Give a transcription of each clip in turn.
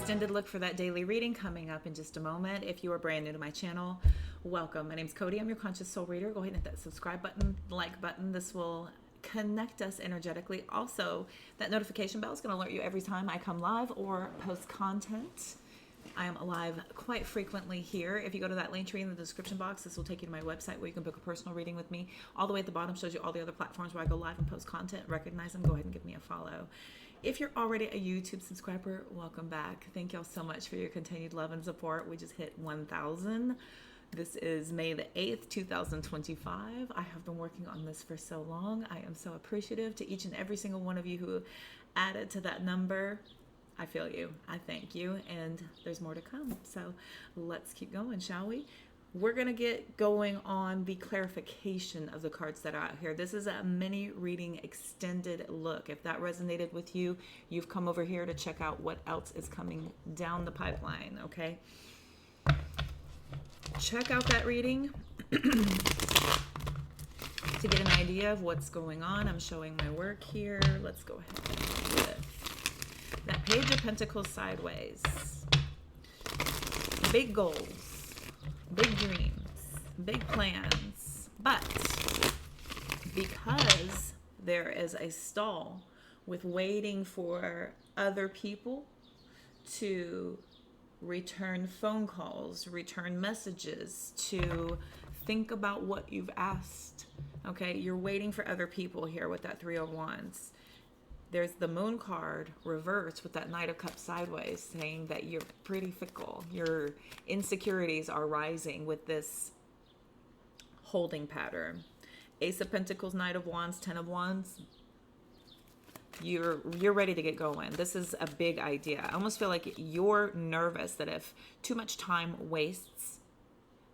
extended look for that daily reading coming up in just a moment. If you are brand new to my channel, welcome. My name's Cody. I'm your conscious soul reader. Go ahead and hit that subscribe button, like button. This will connect us energetically. Also, that notification bell is going to alert you every time I come live or post content. I am live quite frequently here. If you go to that link tree in the description box, this will take you to my website where you can book a personal reading with me. All the way at the bottom shows you all the other platforms where I go live and post content. Recognize them. Go ahead and give me a follow. If you're already a YouTube subscriber, welcome back. Thank y'all so much for your continued love and support. We just hit 1,000. This is May the 8th, 2025. I have been working on this for so long. I am so appreciative to each and every single one of you who added to that number. I feel you. I thank you. And there's more to come. So let's keep going, shall we? We're going to get going on the clarification of the cards that are out here. This is a mini reading extended look. If that resonated with you, you've come over here to check out what else is coming down the pipeline, okay? Check out that reading to get an idea of what's going on. I'm showing my work here. Let's go ahead and do it. That Page of Pentacles sideways. Big goals. Big dreams, big plans, but because there is a stall with waiting for other people to return phone calls, return messages, to think about what you've asked, okay? You're waiting for other people here with that Three of Wands. There's the Moon card reversed with that Knight of Cups sideways, saying that you're pretty fickle. Your insecurities are rising with this holding pattern. Ace of Pentacles, Knight of Wands, Ten of Wands. You're ready to get going. This is a big idea. I almost feel like you're nervous that if too much time wastes,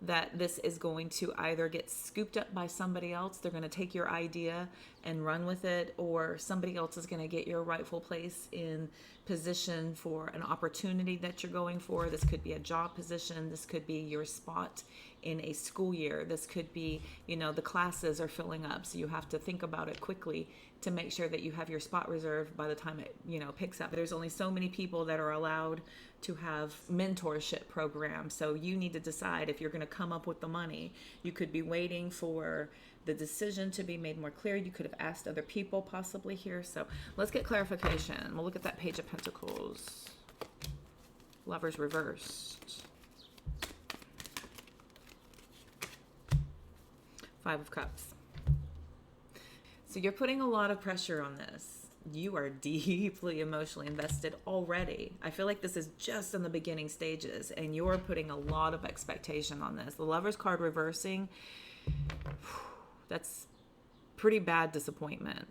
that this is going to either get scooped up by somebody else. They're going to take your idea and run with it, or somebody else is going to get your rightful place in position for an opportunity that you're going for. This could be a job position. This could be your spot in a school year. This could be, the classes are filling up, so you have to think about it quickly to make sure that you have your spot reserved by the time it, picks up. There's only so many people that are allowed to have mentorship programs, so you need to decide if you're going to come up with the money. You could be waiting for the decision to be made more clear. You could have asked other people possibly here. So let's get clarification. We'll look at that Page of Pentacles. Lovers reversed. Five of Cups. So you're putting a lot of pressure on this. You are deeply emotionally invested already. I feel like this is just in the beginning stages, and you're putting a lot of expectation on this. The Lovers card reversing, that's pretty bad disappointment.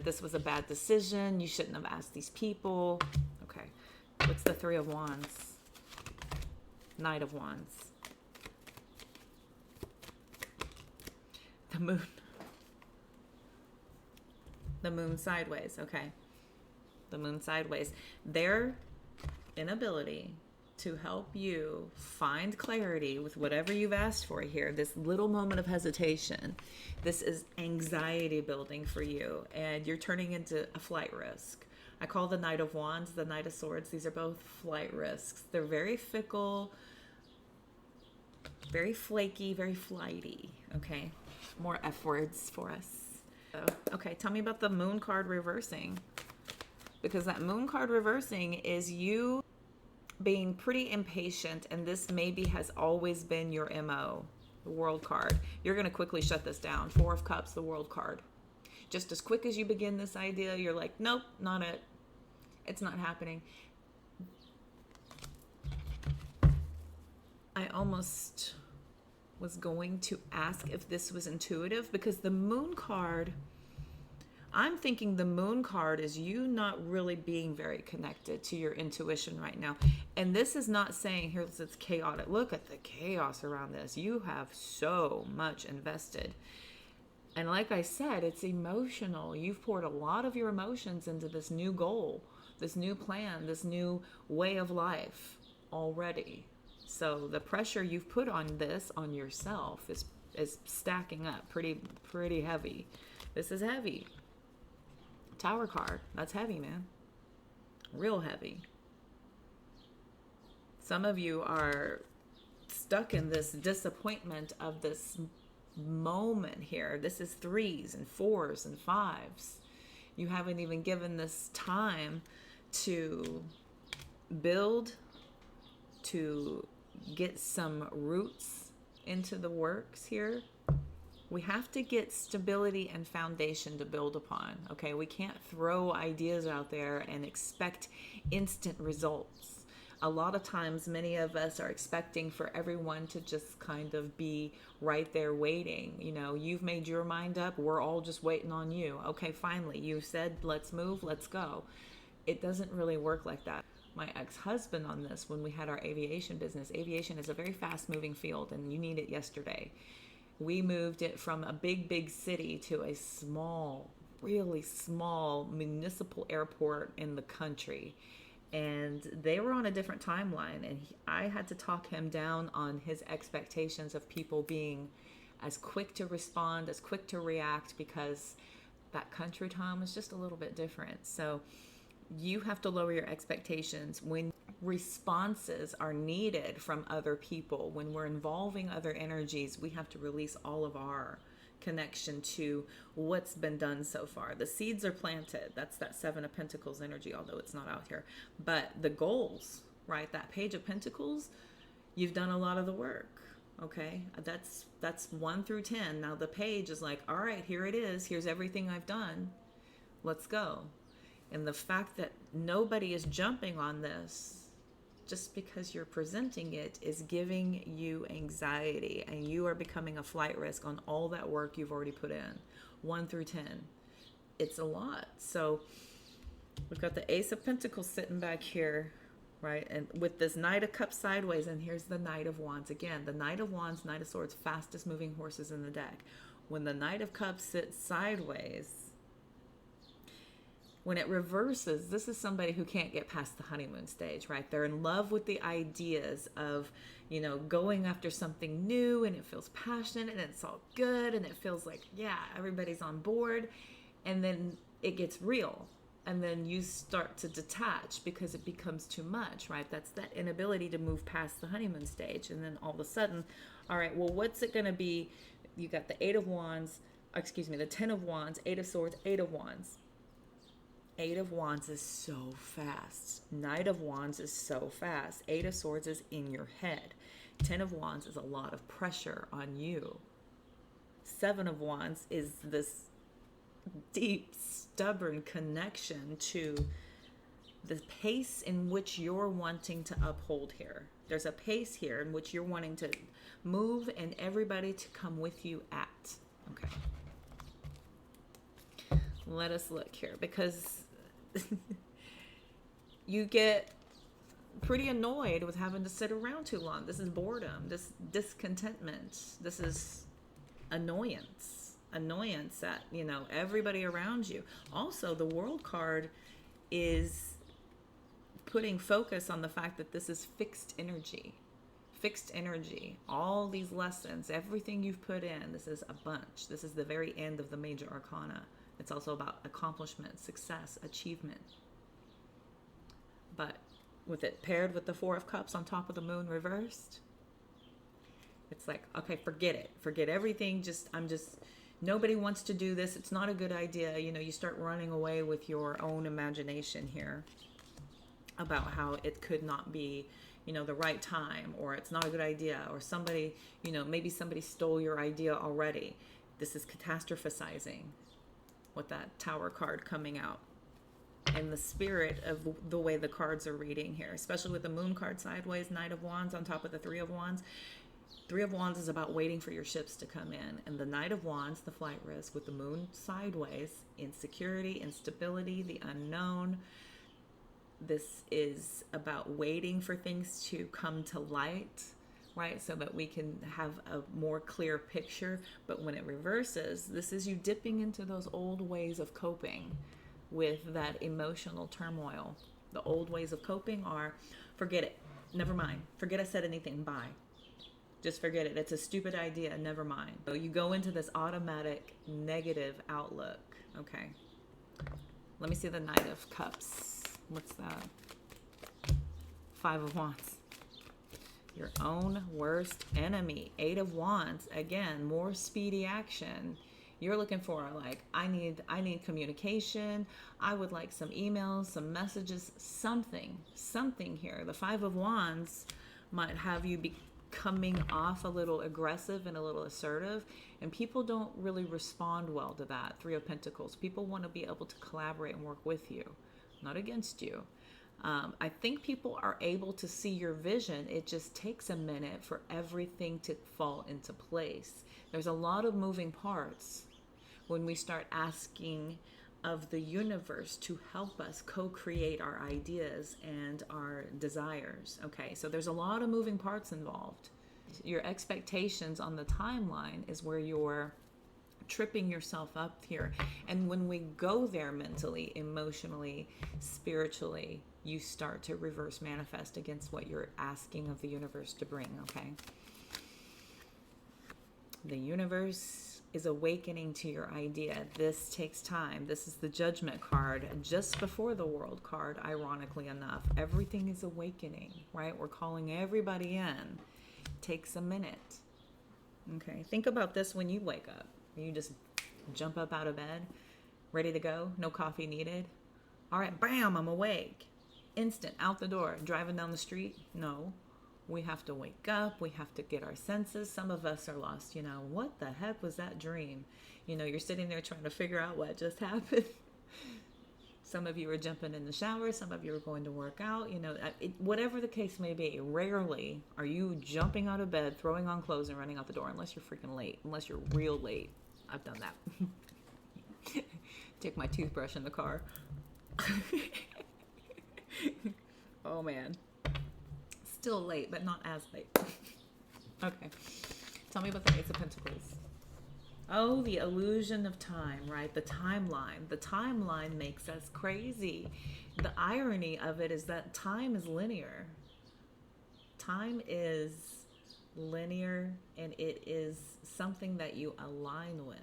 This was a bad decision. You shouldn't have asked these people. Okay. What's the Three of Wands? Knight of Wands. The Moon. The Moon sideways. Okay. The Moon sideways. Their inability to help you find clarity with whatever you've asked for here, this little moment of hesitation, this is anxiety building for you, and you're turning into a flight risk. I call the Knight of Wands the Knight of Swords. These are both flight risks. They're very fickle, very flaky, very flighty. Okay. More F words for us. Okay, tell me about the Moon card reversing, because that Moon card reversing is you being pretty impatient, and this maybe has always been your MO. The World card. You're going to quickly shut this down. Four of Cups, the World card. Just as quick as you begin this idea, you're like, nope, not it. It's not happening. I almost was going to ask if this was intuitive, because the Moon card, I'm thinking the Moon card is you not really being very connected to your intuition right now. And this is not saying, here's it's chaotic. Look at the chaos around this. You have so much invested. And like I said, it's emotional. You've poured a lot of your emotions into this new goal, this new plan, this new way of life already. So the pressure you've put on this, on yourself, is stacking up pretty heavy. This is heavy. Tower card. That's heavy, man. Real heavy. Some of you are stuck in this disappointment of this moment here. This is 3s and 4s and 5s. You haven't even given this time to build, to get some roots into the works here. We have to get stability and foundation to build upon. Okay, we can't throw ideas out there and expect instant results. A lot of times, many of us are expecting for everyone to just kind of be right there waiting. You know, you've made your mind up. We're all just waiting on you. Okay, finally, you said, let's move, let's go. It doesn't really work like that. My ex-husband on this, when we had our aviation business, aviation is a very fast-moving field, and you need it yesterday. We moved it from a big city to a small, really small municipal airport in the country. And they were on a different timeline, and I had to talk him down on his expectations of people being as quick to respond, as quick to react, because that country time is just a little bit different. So you have to lower your expectations when responses are needed from other people. When we're involving other energies, we have to release all of our connection to what's been done so far. The seeds are planted. That's that 7 of Pentacles energy, although it's not out here. But the goals, right? That Page of Pentacles, you've done a lot of the work. Okay, that's 1 through 10. Now the page is like, all right, here it is. Here's everything I've done. Let's go. And the fact that nobody is jumping on this just because you're presenting it is giving you anxiety, and you are becoming a flight risk on all that work you've already put in. 1 through 10. It's a lot. So we've got the Ace of Pentacles sitting back here, right? And with this Knight of Cups sideways, and here's the Knight of Wands. Again, the Knight of Wands, Knight of Swords, fastest moving horses in the deck. When the Knight of Cups sits sideways, when it reverses, this is somebody who can't get past the honeymoon stage, right? They're in love with the ideas of, you know, going after something new, and it feels passionate and it's all good and it feels like, yeah, everybody's on board. And then it gets real. And then you start to detach because it becomes too much, right? That's that inability to move past the honeymoon stage. And then all of a sudden, all right, well, what's it going to be? You got the 8 of Wands, the 10 of Wands, 8 of Swords, 8 of Wands. 8 of Wands is so fast. Knight of Wands is so fast. 8 of Swords is in your head. 10 of Wands is a lot of pressure on you. 7 of Wands is this deep, stubborn connection to the pace in which you're wanting to uphold here. There's a pace here in which you're wanting to move and everybody to come with you at. Okay. Let us look here, because you get pretty annoyed with having to sit around too long. This is boredom, this discontentment, this is annoyance at, you know, everybody around you. Also, the World card is putting focus on the fact that this is fixed energy. All these lessons, everything you've put in, this is a bunch. This is the very end of the major arcana. It's also about accomplishment, success, achievement. But with it paired with the 4 of Cups on top of the moon reversed, it's like, okay, forget it. Forget everything. Nobody wants to do this. It's not a good idea. You know, you start running away with your own imagination here about how it could not be, you know, the right time, or it's not a good idea, or somebody, you know, maybe somebody stole your idea already. This is catastrophizing with that Tower card coming out. And the spirit of the way the cards are reading here, especially with the Moon card sideways, Knight of Wands on top of the 3 of Wands. 3 of Wands is about waiting for your ships to come in. And the Knight of Wands, the flight risk, with the Moon sideways, insecurity, instability, the unknown. This is about waiting for things to come to light, right? So that we can have a more clear picture. But when it reverses, this is you dipping into those old ways of coping with that emotional turmoil. The old ways of coping are, forget it, never mind. Forget I said anything, bye. Just forget it. It's a stupid idea, never mind. So you go into this automatic negative outlook. Okay. Let me see the Knight of Cups. What's that? 5 of Wands. Your own worst enemy. 8 of Wands. Again, more speedy action. You're looking for, like, I need communication. I would like some emails, some messages, something here. The 5 of Wands might have you be coming off a little aggressive and a little assertive, and people don't really respond well to that. 3 of Pentacles. People want to be able to collaborate and work with you, not against you. I think people are able to see your vision. It just takes a minute for everything to fall into place. There's a lot of moving parts when we start asking of the universe to help us co-create our ideas and our desires. Okay, so there's a lot of moving parts involved. Your expectations on the timeline is where you're tripping yourself up here. And when we go there mentally, emotionally, spiritually, you start to reverse manifest against what you're asking of the universe to bring, okay? The universe is awakening to your idea. This takes time. This is the Judgment card just before the World card, ironically enough. Everything is awakening, right? We're calling everybody in. It takes a minute. Okay, think about this when you wake up. You just jump up out of bed, ready to go, no coffee needed. All right, bam, I'm awake. Instant, out the door, driving down the street. No, we have to wake up. We have to get our senses. Some of us are lost. What the heck was that dream? You're sitting there trying to figure out what just happened. Some of you are jumping in the shower. Some of you are going to work out. Whatever the case may be, rarely are you jumping out of bed, throwing on clothes, and running out the door unless you're freaking late, unless you're real late. I've done that. Take my toothbrush in the car. Oh man, still late, but not as late. Okay, tell me about the 8 of Pentacles. Oh, the illusion of time, right? The timeline makes us crazy. The irony of it is that time is linear. Time is linear, and it is something that you align with.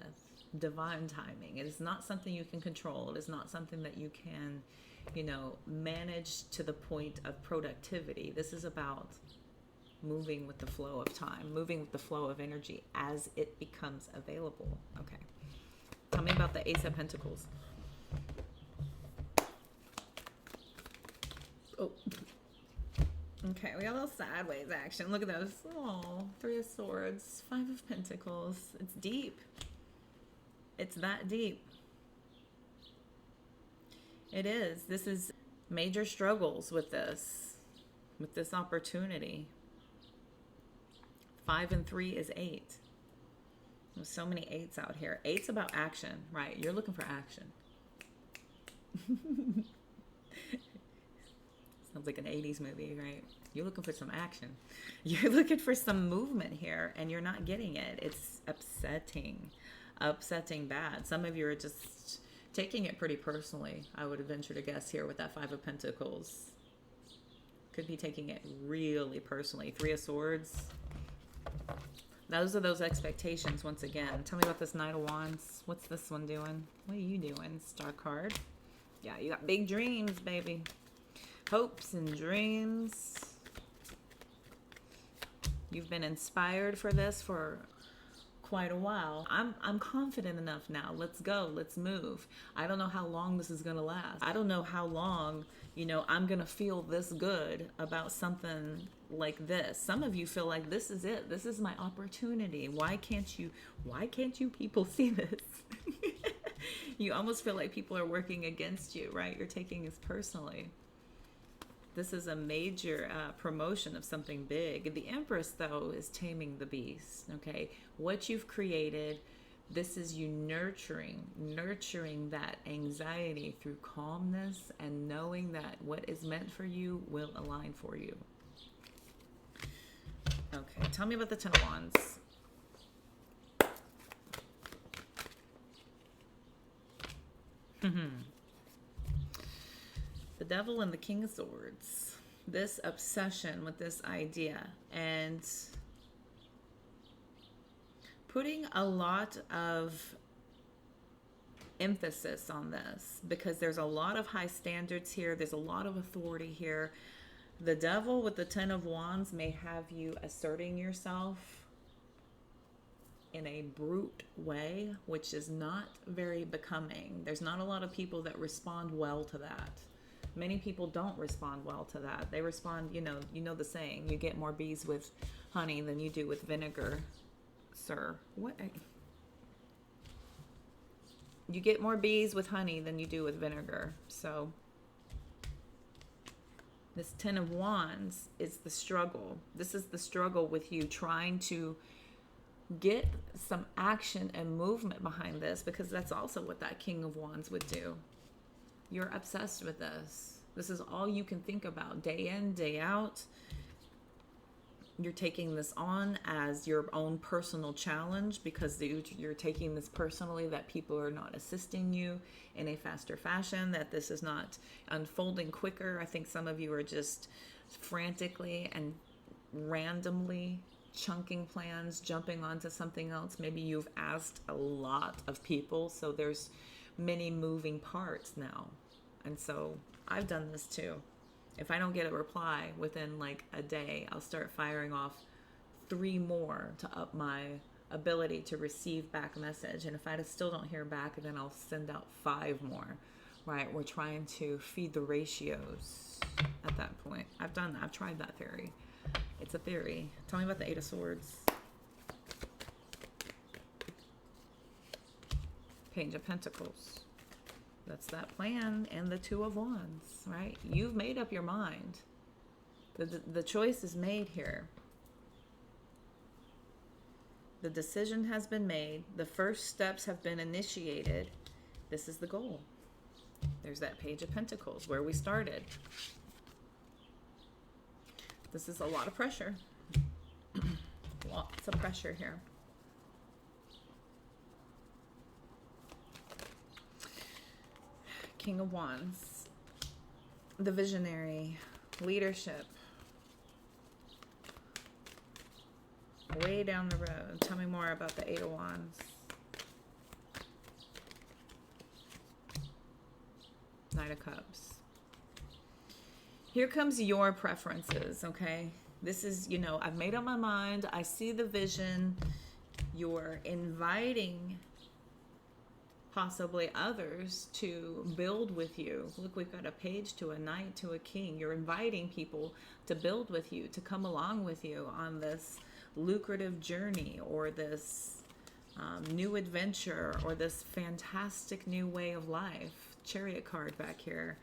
Divine timing. It is not something you can control. It is not something that you can manage to the point of productivity. This is about moving with the flow of time, moving with the flow of energy as it becomes available. Okay. Tell me about the Ace of Pentacles. Oh. Okay, we got a little sideways action. Look at those. Oh, 3 of Swords, 5 of Pentacles. It's deep. It's that deep. It is. This is major struggles with this opportunity. 5 and 3 is 8. There's so many 8s out here. 8's about action, right? You're looking for action. Sounds like an 80s movie, right? You're looking for some action. You're looking for some movement here, and you're not getting it. It's upsetting bad. Some of you are just taking it pretty personally, I would venture to guess here with that 5 of Pentacles. Could be taking it really personally. 3 of Swords. Those are those expectations once again. Tell me about this Knight of Wands. What's this one doing? What are you doing? Star card. Yeah, you got big dreams, baby. Hopes and dreams. You've been inspired for this for quite a while. I'm confident enough now. Let's go. Let's move. I don't know how long this is going to last. I don't know how long, I'm going to feel this good about something like this. Some of you feel like this is it. This is my opportunity. Why can't you people see this? You almost feel like people are working against you, right? You're taking this personally. This is a major promotion of something big. The Empress, though, is taming the beast, okay? What you've created, this is you nurturing that anxiety through calmness and knowing that what is meant for you will align for you. Okay, tell me about the 10 of Wands. The Devil and the King of Swords. This obsession with this idea and putting a lot of emphasis on this because there's a lot of high standards here. There's a lot of authority here. The devil with the Ten of Wands may have you asserting yourself in a brute way, which is not very becoming. There's not a lot of people that respond well to that. Many people don't respond well to that. They respond, you know the saying, you get more bees with honey than you do with vinegar, sir. What? You get more bees with honey than you do with vinegar. So this Ten of Wands is the struggle. This is the struggle with you trying to get some action and movement behind this, because that's also what that King of Wands would do. You're obsessed with this. This is all you can think about day in, day out. You're taking this on as your own personal challenge because you're taking this personally, that people are not assisting you in a faster fashion, that this is not unfolding quicker. I think some of you are just frantically and randomly chunking plans, jumping onto something else. Maybe you've asked a lot of people, so there's many moving parts now. And so I've done this too. If I don't get a reply within like a day, I'll start firing off 3 more to up my ability to receive back a message. And if I still don't hear back, then I'll send out 5 more, right? We're trying to feed the ratios at that point. I've tried that theory. It's a theory. Tell me about the Eight of Swords. Page of Pentacles. That's that plan. And the Two of Wands, right? You've made up your mind. The choice is made here. The decision has been made. The first steps have been initiated. This is the goal. There's that Page of Pentacles where we started. This is a lot of pressure. Lots of pressure here. King of Wands. The visionary. Leadership. Way down the road. Tell me more about the Eight of Wands. Knight of Cups. Here comes your preferences, okay? This is, I've made up my mind. I see the vision. You're inviting possibly others to build with you. Look, we've got a page to a knight to a king. You're inviting people to build with you, to come along with you on this lucrative journey, or this new adventure, or this fantastic new way of life. Chariot card back here.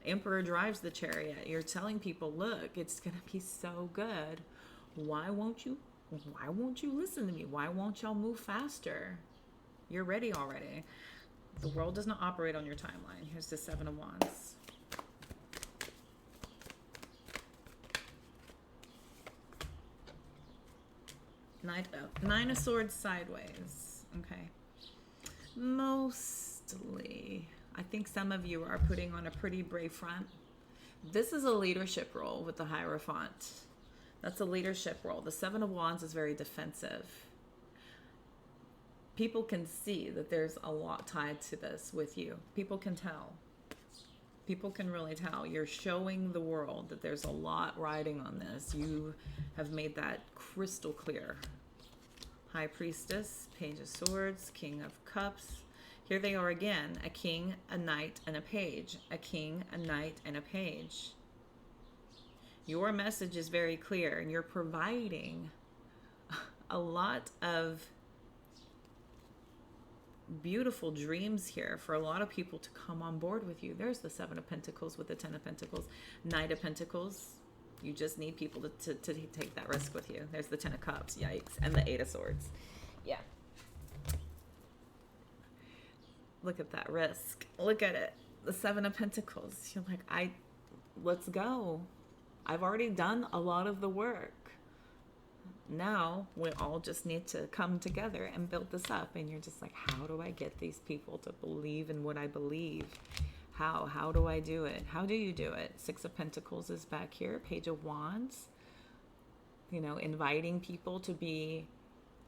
Emperor drives the chariot. You're telling people, look, it's going to be so good. Why won't you listen to me? Why won't y'all move faster? You're ready already. The world does not operate on your timeline. Here's the Seven of Wands. Nine of Swords sideways. Okay. Mostly, I think some of you are putting on a pretty brave front. This is a leadership role with the Hierophant. That's a leadership role. The Seven of Wands is very defensive. People can see that there's a lot tied to this with you. People can tell. People can really tell. You're showing the world that there's a lot riding on this. You have made that crystal clear. High Priestess, Page of Swords, King of Cups. Here they are again. A king, a knight, and a page. A king, a knight, and a page. Your message is very clear, and you're providing a lot of beautiful dreams here for a lot of people to come on board with you. There's the Seven of Pentacles with the Ten of Pentacles. Knight of Pentacles. You just need people to take that risk with you. There's the Ten of Cups. Yikes. And the Eight of Swords. Yeah. Look at that risk. Look at it. The Seven of Pentacles. You're like, let's go. I've already done a lot of the work. Now we all just need to come together and build this up. And you're just like, how do I get these people to believe in what I believe? How do I do it? How do you do it? Six of Pentacles is back here. Page of Wands. Inviting people to be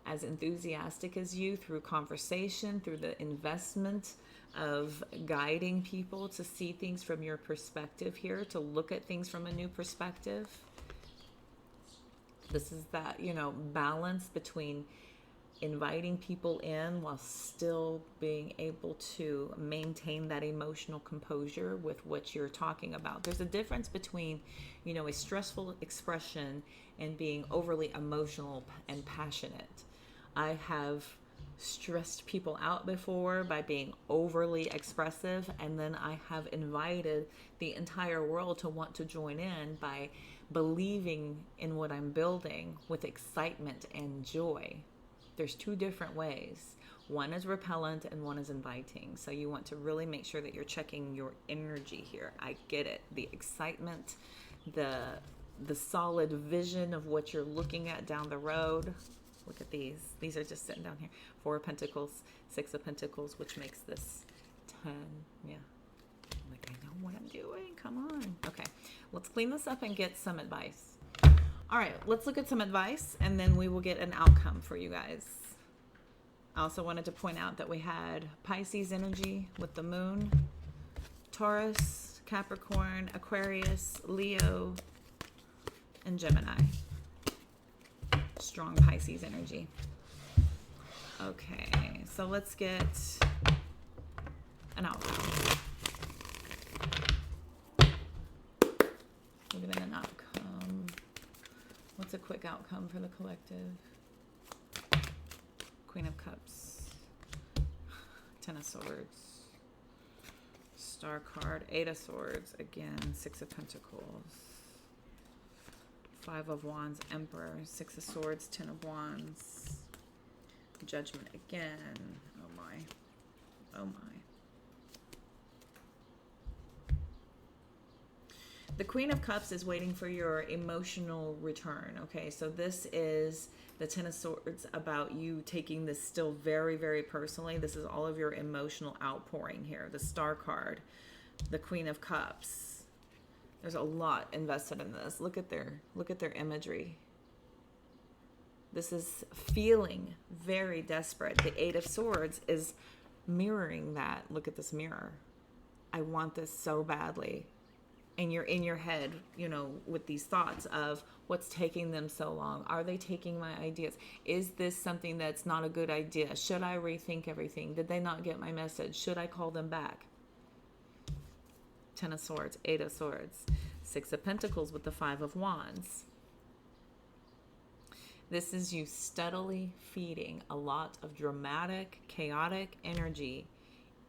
as enthusiastic as you through conversation, through the investment of guiding people to see things from your perspective here, to look at things from a new perspective. This is that, balance between inviting people in while still being able to maintain that emotional composure with what you're talking about. There's a difference between, a stressful expression and being overly emotional and passionate. I have stressed people out before by being overly expressive, and then I have invited the entire world to want to join in by believing in what I'm building with excitement and joy. There's two different ways. One is repellent and one is inviting. So you want to really make sure that you're checking your energy here. I get it. The excitement, the solid vision of what you're looking at down the road. Look at these. These are just sitting down here. 4 of Pentacles, 6 of Pentacles, which makes this 10. Yeah. Like, I know what I'm doing. Come on. Okay. Let's clean this up and get some advice. All right, let's look at some advice, and then we will get an outcome for you guys. I also wanted to point out that we had Pisces energy with the moon, Taurus, Capricorn, Aquarius, Leo, and Gemini. Strong Pisces energy. Okay, so let's get an outcome. We're getting an outcome. What's a quick outcome for the collective? Queen of Cups, 10 of Swords, Star card, 8 of Swords, again, 6 of Pentacles, 5 of Wands, Emperor, 6 of Swords, 10 of Wands, Judgment again. Oh my. Oh my. The Queen of Cups is waiting for your emotional return. Okay, so this is the 10 of Swords about you taking this still very, very personally. This is all of your emotional outpouring here. The Star card, the Queen of Cups. There's a lot invested in this. Look at their imagery. This is feeling very desperate. The 8 of Swords is mirroring that. Look at this mirror. I want this so badly. And you're in your head, with these thoughts of what's taking them so long. Are they taking my ideas? Is this something that's not a good idea? Should I rethink everything? Did they not get my message? Should I call them back? 10 of Swords, 8 of Swords, 6 of Pentacles with the 5 of Wands. This is you steadily feeding a lot of dramatic, chaotic energy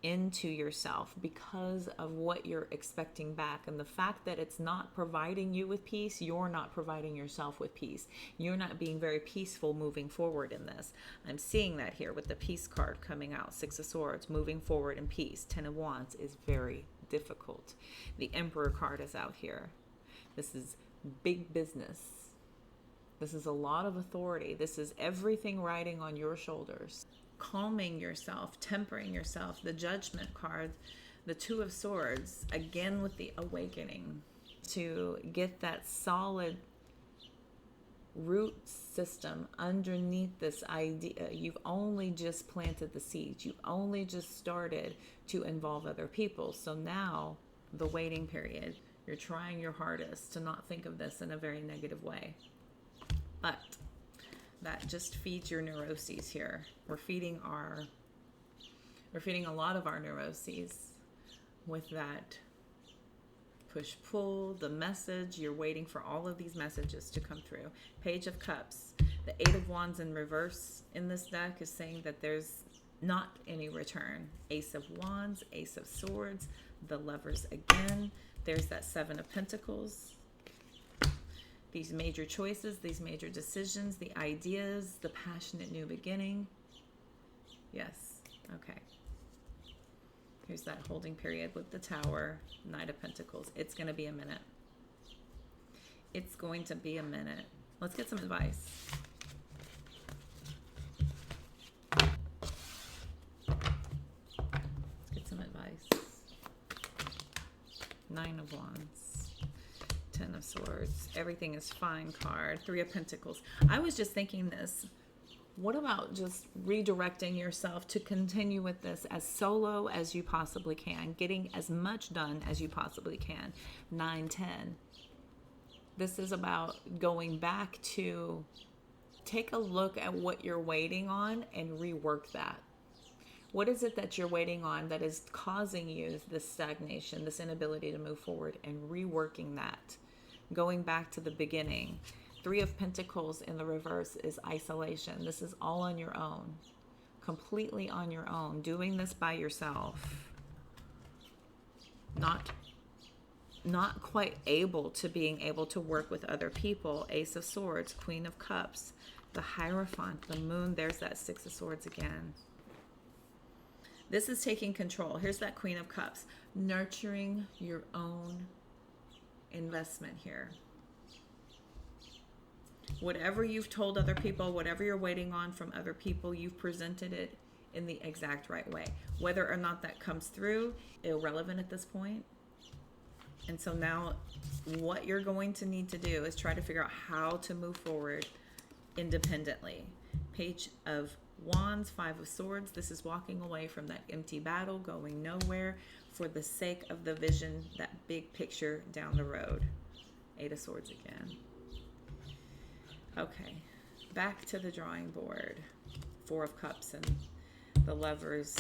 into yourself because of what you're expecting back, and the fact that it's not providing you with peace. You're not providing yourself with peace. You're not being very peaceful moving forward in this. I'm seeing that here with the peace card coming out. 6 of Swords, moving forward in peace. 10 of Wands is very difficult. The Emperor card is out here. This is big business. This is a lot of authority. This is everything riding on your shoulders. Calming yourself, tempering yourself. The Judgment card, the 2 of Swords, again with the awakening, to get that solid root system underneath this idea. You've only just planted the seeds. You've only just started to involve other people. So now the waiting period, you're trying your hardest to not think of this in a very negative way. But that just feeds your neuroses here. We're feeding a lot of our neuroses with that push-pull, the message. You're waiting for all of these messages to come through. Page of Cups. The 8 of Wands in reverse in this deck is saying that there's not any return. Ace of Wands, Ace of Swords, the Lovers again. There's that 7 of Pentacles. These major choices, these major decisions, the ideas, the passionate new beginning. Yes. Okay. Here's that holding period with the Tower, Knight of Pentacles. It's going to be a minute. It's going to be a minute. Let's get some advice. Let's get some advice. 9 of Wands. 10 of Swords. Everything is fine card. 3 of Pentacles. I was just thinking this. What about just redirecting yourself to continue with this as solo as you possibly can, getting as much done as you possibly can? 9, 10. This is about going back to take a look at what you're waiting on and rework that. What is it that you're waiting on that is causing you this stagnation, this inability to move forward, and reworking that? Going back to the beginning. 3 of Pentacles in the reverse is isolation. This is all on your own, completely on your own, doing this by yourself. Not quite able to work with other people. Ace of Swords, Queen of Cups, the Hierophant, the Moon. There's that 6 of Swords again. This is taking control. Here's that Queen of Cups, nurturing your own investment here. Whatever you've told other people, whatever you're waiting on from other people, you've presented it in the exact right way. Whether or not that comes through, irrelevant at this point. And so now what you're going to need to do is try to figure out how to move forward independently. Page of Wands, 5 of Swords. This is walking away from that empty battle, going nowhere for the sake of the vision, that big picture down the road. 8 of Swords again. Okay, back to the drawing board. 4 of Cups and the Lovers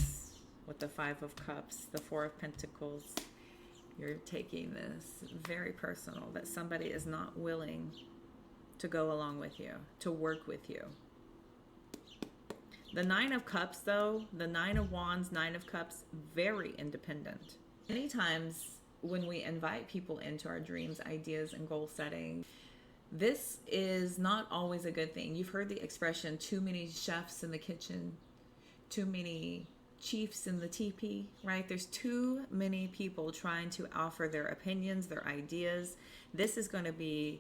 with the 5 of Cups, the 4 of Pentacles. You're taking this very personal, that somebody is not willing to go along with you, to work with you. The 9 of Cups, though, the 9 of Wands, 9 of Cups, very independent. Many times when we invite people into our dreams, ideas, and goal setting, this is not always a good thing. You've heard the expression, too many chefs in the kitchen, too many chiefs in the teepee, right? There's too many people trying to offer their opinions, their ideas. This is going to be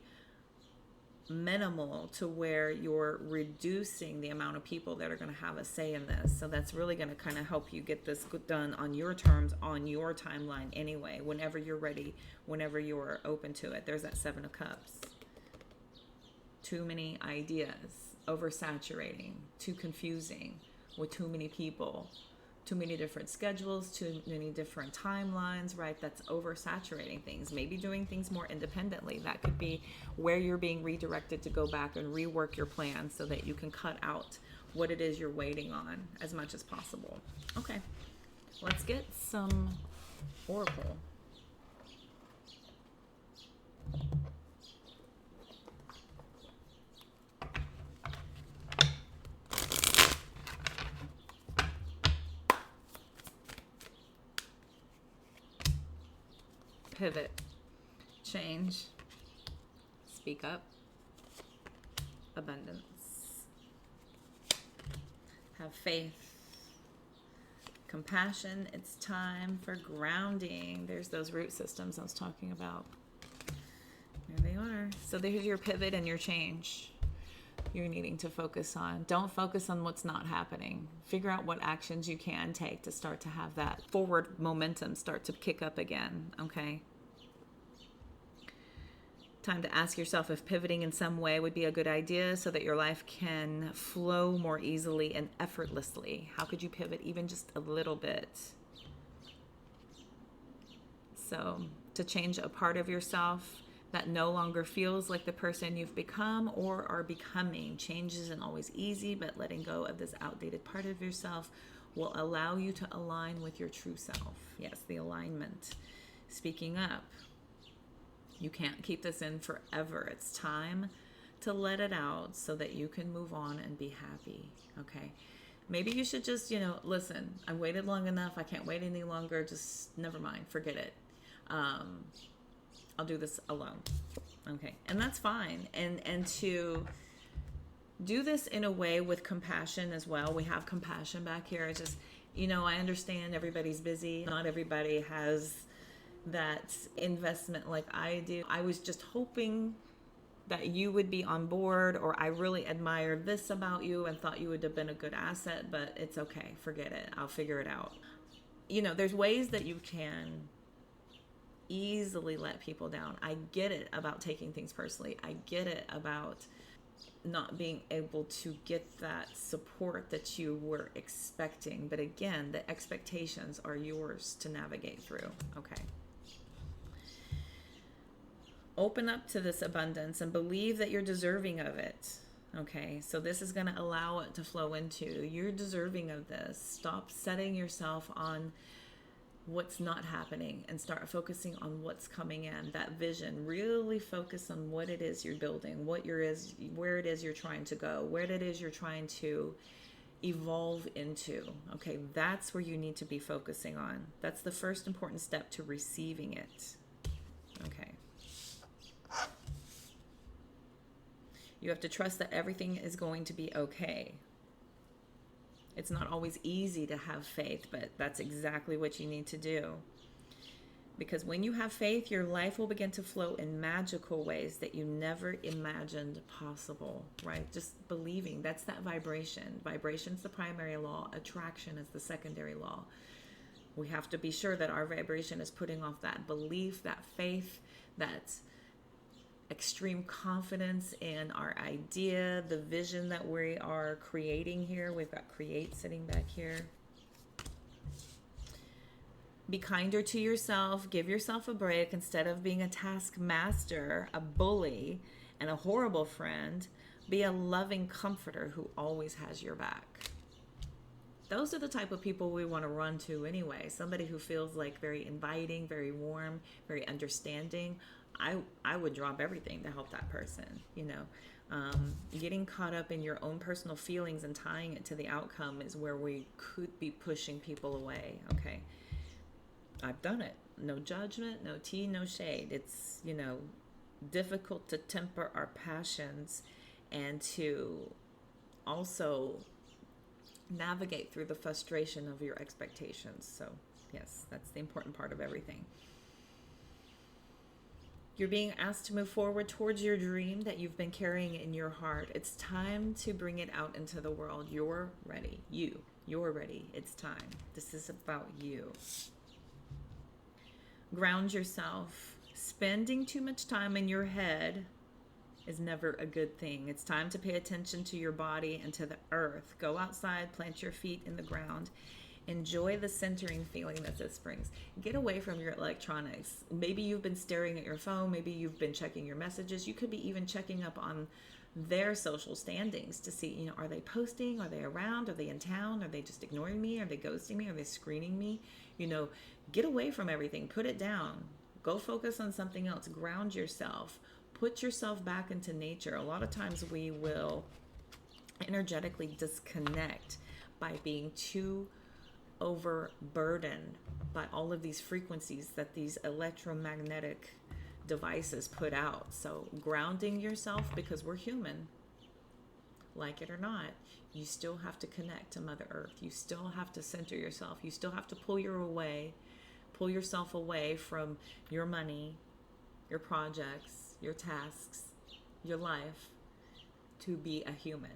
minimal to where you're reducing the amount of people that are going to have a say in this. So that's really going to kind of help you get this done on your terms, on your timeline anyway, whenever you're ready, whenever you're open to it. There's that 7 of Cups. Too many ideas, oversaturating, too confusing with too many people, too many different schedules, too many different timelines, right? That's oversaturating things. Maybe doing things more independently. That could be where you're being redirected to go back and rework your plan so that you can cut out what it is you're waiting on as much as possible. Okay, let's get some Oracle. Pivot, change, speak up, abundance, have faith, compassion. It's time for grounding. There's those root systems I was talking about. There they are. So there's your pivot and your change you're needing to focus on. Don't focus on what's not happening. Figure out what actions you can take to start to have that forward momentum start to kick up again, okay? Time to ask yourself if pivoting in some way would be a good idea so that your life can flow more easily and effortlessly. How could you pivot even just a little bit? So, to change a part of yourself that no longer feels like the person you've become or are becoming. Change isn't always easy, but letting go of this outdated part of yourself will allow you to align with your true self. Yes, the alignment. Speaking up. You can't keep this in forever. It's time to let it out so that you can move on and be happy, okay? Maybe you should just, listen, I waited long enough. I can't wait any longer. Just never mind. Forget it. I'll do this alone. Okay. And that's fine. And to do this in a way with compassion as well. We have compassion back here. It's just, I understand everybody's busy. Not everybody has that investment like I do. I was just hoping that you would be on board, or I really admired this about you and thought you would have been a good asset, but it's okay. Forget it. I'll figure it out. There's ways that you can easily let people down. I get it about taking things personally. I get it about not being able to get that support that you were expecting. But again, the expectations are yours to navigate through. Okay. Open up to this abundance and believe that you're deserving of it. Okay, so this is going to allow it to flow into. You're deserving of this. Stop setting yourself on what's not happening and start focusing on what's coming in. That vision. Really focus on what it is you're building, where it is you're trying to go, where it is you're trying to evolve into. Okay, that's where you need to be focusing on. That's the first important step to receiving it. Okay. You have to trust that everything is going to be okay. It's not always easy to have faith, but that's exactly what you need to do. Because when you have faith, your life will begin to flow in magical ways that you never imagined possible, right? Just believing. That's that vibration. Vibration's the primary law. Attraction is the secondary law. We have to be sure that our vibration is putting off that belief, that faith, that extreme confidence in our idea, the vision that we are creating here. We've got create sitting back here. Be kinder to yourself. Give yourself a break. Instead of being a taskmaster, a bully, and a horrible friend, be a loving comforter who always has your back. Those are the type of people we want to run to anyway. Somebody who feels like very inviting, very warm, very understanding. I would drop everything to help that person, you know. Getting caught up in your own personal feelings and tying it to the outcome is where we could be pushing people away, okay? I've done it. No judgment, no tea, no shade. It's, you know, difficult to temper our passions and to also navigate through the frustration of your expectations. So, yes, that's the important part of everything. You're being asked to move forward towards your dream that you've been carrying in your heart. It's time to bring it out into the world. You're ready. You're ready. It's time. This is about you. Ground yourself. Spending too much time in your head is never a good thing. It's time to pay attention to your body and to the earth. Go outside, plant your feet in the ground. Enjoy the centering feeling that this brings. Get away from your electronics. Maybe you've been staring at your phone. Maybe you've been checking your messages. You could be even checking up on their social standings to see, you know, are they posting? Are they around? Are they in town? Are they just ignoring me? Are they ghosting me? Are they screening me? You know, get away from everything. Put it down. Go focus on something else. Ground yourself. Put yourself back into nature. A lot of times we will energetically disconnect by being too overburdened by all of these frequencies that these electromagnetic devices put out. So grounding yourself, because we're human, like it or not, you still have to connect to Mother Earth. You still have to center yourself. You still have to pull yourself away from your money, your projects, your tasks, your life, to be a human.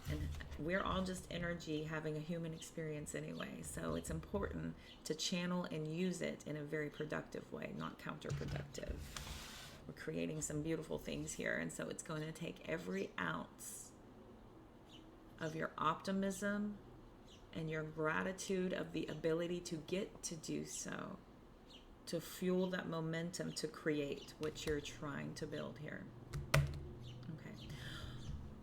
And we're all just energy having a human experience anyway. So it's important to channel and use it in a very productive way, not counterproductive. We're creating some beautiful things here. And so it's going to take every ounce of your optimism and your gratitude of the ability to get to do so, to fuel that momentum to create what you're trying to build here.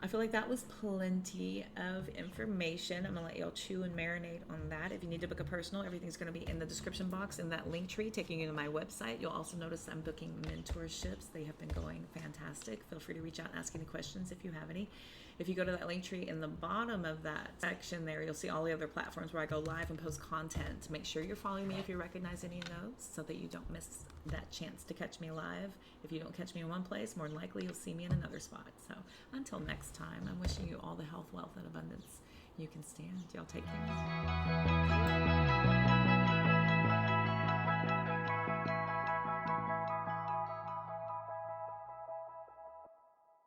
I feel like that was plenty of information. I'm going to let y'all chew and marinate on that. If you need to book a personal, everything's going to be in the description box in that link tree taking you to my website. You'll also notice I'm booking mentorships. They have been going fantastic. Feel free to reach out and ask any questions if you have any. If you go to that link tree in the bottom of that section there, you'll see all the other platforms where I go live and post content. Make sure you're following me if you recognize any of those so that you don't miss that chance to catch me live. If you don't catch me in one place, more than likely you'll see me in another spot. So until next time, I'm wishing you all the health, wealth, and abundance you can stand. Y'all take care.